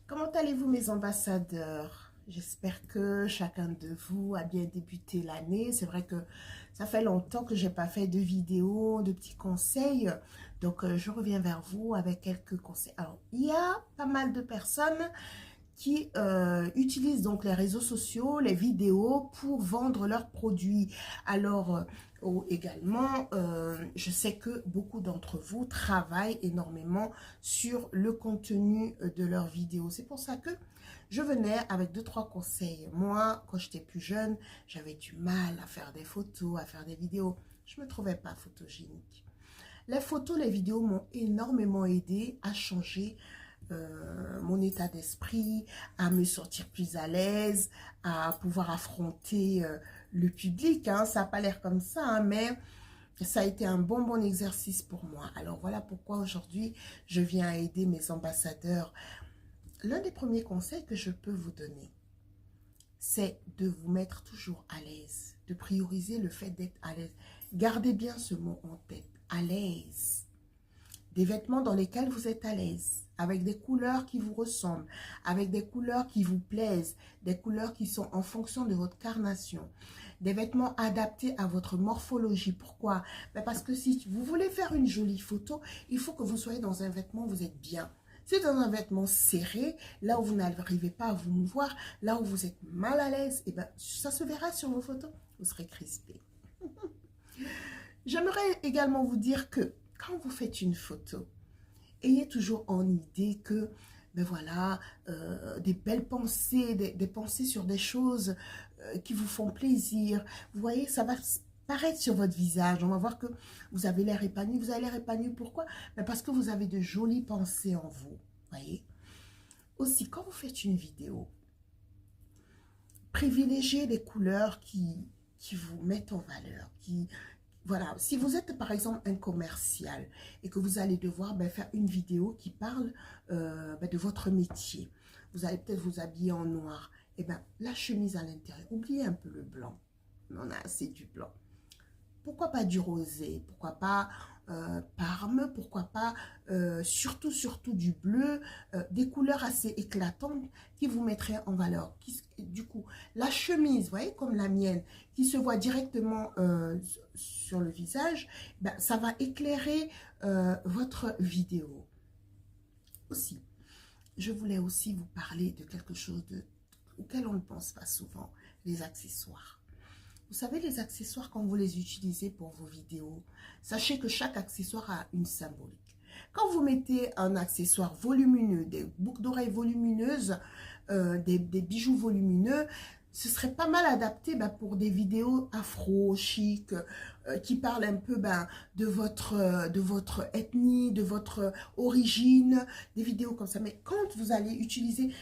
Comment allez-vous mes ambassadeurs? J'espère que chacun de vous a bien débuté l'année. C'est vrai que ça fait longtemps que je n'ai pas fait de vidéos, de petits conseils. Donc, je reviens vers vous avec quelques conseils. Alors, il y a pas mal de personnes qui utilisent donc les réseaux sociaux, les vidéos pour vendre leurs produits. Alors, également, je sais que beaucoup d'entre vous travaillent énormément sur le contenu de leurs vidéos. C'est pour ça que je venais avec 2-3 conseils. Moi, quand j'étais plus jeune, j'avais du mal à faire des photos, à faire des vidéos. Je ne me trouvais pas photogénique. Les photos, les vidéos m'ont énormément aidé à changer mon état d'esprit, à me sentir plus à l'aise, à pouvoir affronter le public. Hein. Ça n'a pas l'air comme ça, hein, mais ça a été un bon exercice pour moi. Alors voilà pourquoi aujourd'hui, je viens aider mes ambassadeurs. L'un des premiers conseils que je peux vous donner, c'est de vous mettre toujours à l'aise, de prioriser le fait d'être à l'aise. Gardez bien ce mot en tête, à l'aise. Des vêtements dans lesquels vous êtes à l'aise, avec des couleurs qui vous ressemblent, avec des couleurs qui vous plaisent, des couleurs qui sont en fonction de votre carnation, des vêtements adaptés à votre morphologie. Pourquoi? Parce que si vous voulez faire une jolie photo, il faut que vous soyez dans un vêtement où vous êtes bien. Si dans un vêtement serré, là où vous n'arrivez pas à vous mouvoir, là où vous êtes mal à l'aise, et ben, ça se verra sur vos photos, vous serez crispé. J'aimerais également vous dire que quand vous faites une photo, ayez toujours en idée que, ben voilà, des belles pensées, des pensées sur des choses qui vous font plaisir. Vous voyez, ça va paraître sur votre visage. On va voir que vous avez l'air épanoui. Vous avez l'air épanoui, pourquoi? Ben parce que vous avez de jolies pensées en vous. Voyez. Aussi, quand vous faites une vidéo, privilégiez les couleurs qui vous mettent en valeur, voilà, si vous êtes par exemple un commercial et que vous allez devoir faire une vidéo qui parle de votre métier, vous allez peut-être vous habiller en noir, et bien la chemise à l'intérieur, oubliez un peu le blanc, on en a assez du blanc. Pourquoi pas du rosé? Pourquoi pas parme? Pourquoi pas surtout du bleu? Des couleurs assez éclatantes qui vous mettraient en valeur. Du coup, la chemise, vous voyez, comme la mienne, qui se voit directement sur le visage, ben, ça va éclairer votre vidéo. Aussi, je voulais aussi vous parler de quelque chose auquel on ne pense pas souvent, les accessoires. Vous savez, les accessoires, quand vous les utilisez pour vos vidéos, sachez que chaque accessoire a une symbolique. Quand vous mettez un accessoire volumineux, des boucles d'oreilles volumineuses, des bijoux volumineux, ce serait pas mal adapté pour des vidéos afro, chic, qui parlent un peu de votre ethnie, de votre origine, des vidéos comme ça. Mais quand vous allez utiliser,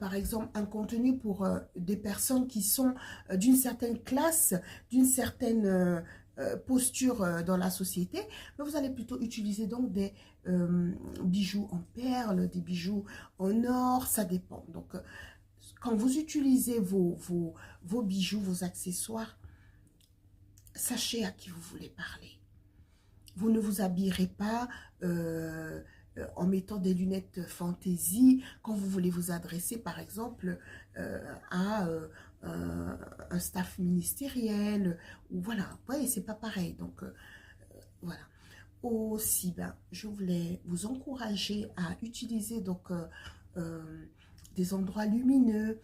par exemple, un contenu pour des personnes qui sont d'une certaine classe, d'une certaine posture dans la société, vous allez plutôt utiliser donc des bijoux en perles, des bijoux en or, ça dépend. Donc, quand vous utilisez vos bijoux, vos accessoires, sachez à qui vous voulez parler. Vous ne vous habillerez pas en mettant des lunettes fantaisie quand vous voulez vous adresser, par exemple, à un staff ministériel. Ou voilà, vous voyez, c'est pas pareil. Donc, voilà. Aussi, je voulais vous encourager à utiliser donc des endroits lumineux.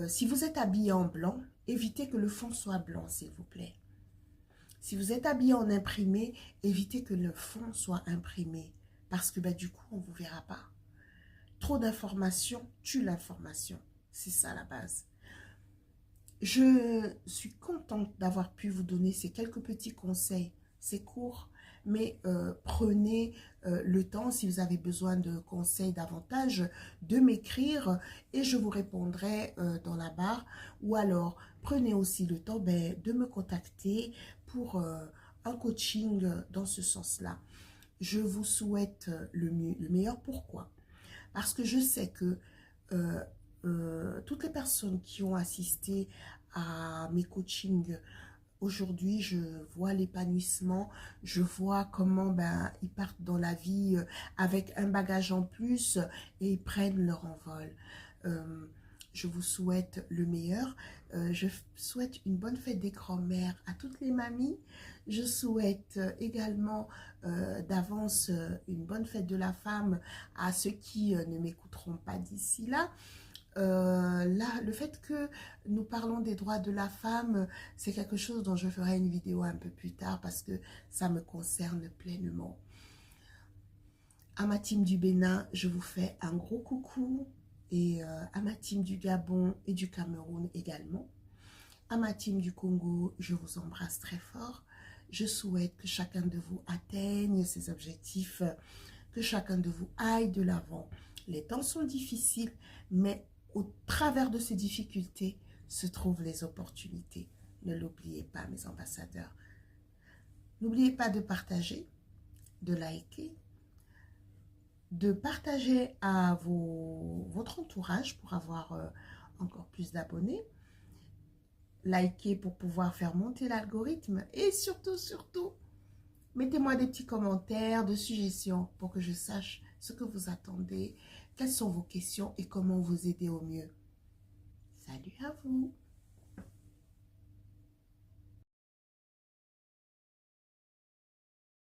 Si vous êtes habillé en blanc, évitez que le fond soit blanc, s'il vous plaît. Si vous êtes habillé en imprimé, évitez que le fond soit imprimé. Parce que du coup, on ne vous verra pas. Trop d'informations tue l'information. C'est ça la base. Je suis contente d'avoir pu vous donner ces quelques petits conseils. C'est court, mais prenez le temps, si vous avez besoin de conseils davantage, de m'écrire et je vous répondrai dans la barre. Ou alors, prenez aussi le temps de me contacter pour un coaching dans ce sens-là. Je vous souhaite le meilleur. Pourquoi? Parce que je sais que toutes les personnes qui ont assisté à mes coachings, aujourd'hui, je vois l'épanouissement, je vois comment ben, ils partent dans la vie avec un bagage en plus et ils prennent leur envol. Je vous souhaite le meilleur. Je souhaite une bonne fête des grands-mères à toutes les mamies. Je souhaite également d'avance une bonne fête de la femme à ceux qui ne m'écouteront pas d'ici là. Là, le fait que nous parlons des droits de la femme, c'est quelque chose dont je ferai une vidéo un peu plus tard parce que ça me concerne pleinement. À ma team du Bénin, je vous fais un gros coucou et à ma team du Gabon et du Cameroun également. À ma team du Congo, je vous embrasse très fort. Je souhaite que chacun de vous atteigne ses objectifs, que chacun de vous aille de l'avant. Les temps sont difficiles, mais au travers de ces difficultés se trouvent les opportunités. Ne l'oubliez pas, mes ambassadeurs. N'oubliez pas de partager, de liker, de partager à votre entourage pour avoir encore plus d'abonnés. Likez pour pouvoir faire monter l'algorithme. Et surtout, surtout, mettez-moi des petits commentaires de suggestions pour que je sache ce que vous attendez, quelles sont vos questions et comment vous aider au mieux. Salut à vous!